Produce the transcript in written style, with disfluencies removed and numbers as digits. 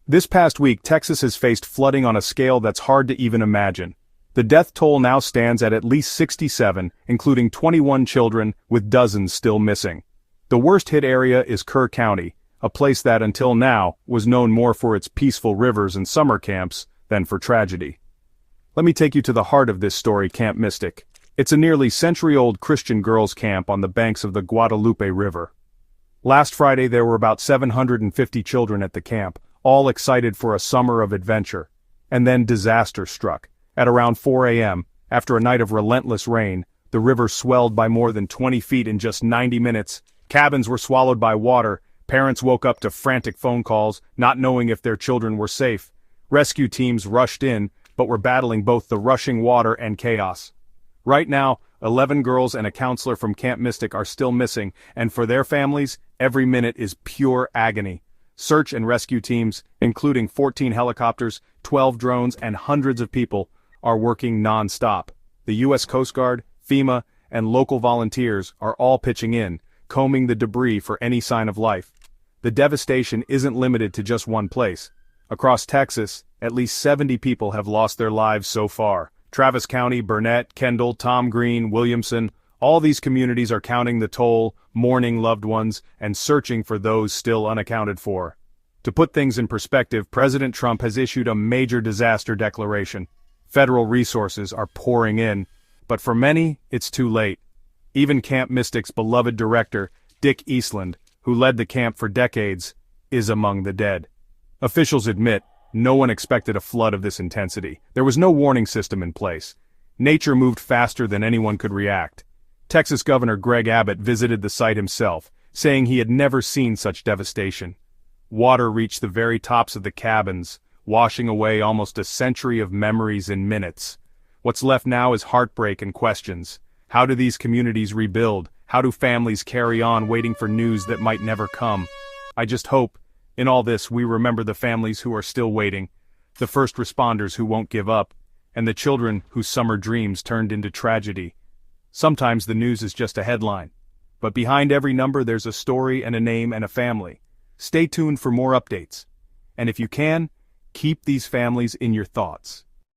This past week, Texas has faced flooding on a scale that's hard to even imagine. The death toll now stands at least 67, including 21 children, with dozens still missing. The worst-hit area is Kerr County, a place that until now was known more for its peaceful rivers and summer camps than for tragedy. Let me take you to the heart of this story, Camp Mystic. It's a nearly century-old Christian girls' camp on the banks of the Guadalupe River. Last Friday there were about 750 children at the camp, all excited for a summer of adventure. And then disaster struck. At around 4 a.m., after a night of relentless rain, the river swelled by more than 20 feet in just 90 minutes. Cabins were swallowed by water. Parents woke up to frantic phone calls, not knowing if their children were safe. Rescue teams rushed in, but were battling both the rushing water and chaos. Right now, 11 girls and a counselor from Camp Mystic are still missing, and for their families, every minute is pure agony. Search and rescue teams, including 14 helicopters, 12 drones, and hundreds of people, are working non-stop. The U.S. Coast Guard, FEMA, and local volunteers are all pitching in, combing the debris for any sign of life. The devastation isn't limited to just one place. Across Texas, at least 70 people have lost their lives so far. Travis County, Burnett, Kendall, Tom Green, Williamson, all these communities are counting the toll, mourning loved ones, and searching for those still unaccounted for. To put things in perspective, President Trump has issued a major disaster declaration. Federal resources are pouring in, but for many, it's too late. Even Camp Mystic's beloved director, Dick Eastland, who led the camp for decades, is among the dead. Officials admit, no one expected a flood of this intensity. There was no warning system in place. Nature moved faster than anyone could react. Texas Governor Greg Abbott visited the site himself, saying he had never seen such devastation. Water reached the very tops of the cabins, washing away almost a century of memories in minutes. What's left now is heartbreak and questions. How do these communities rebuild? How do families carry on waiting for news that might never come? I just hope, in all this, we remember the families who are still waiting, the first responders who won't give up, and the children whose summer dreams turned into tragedy. Sometimes the news is just a headline, but behind every number there's a story and a name and a family. Stay tuned for more updates. And if you can, keep these families in your thoughts.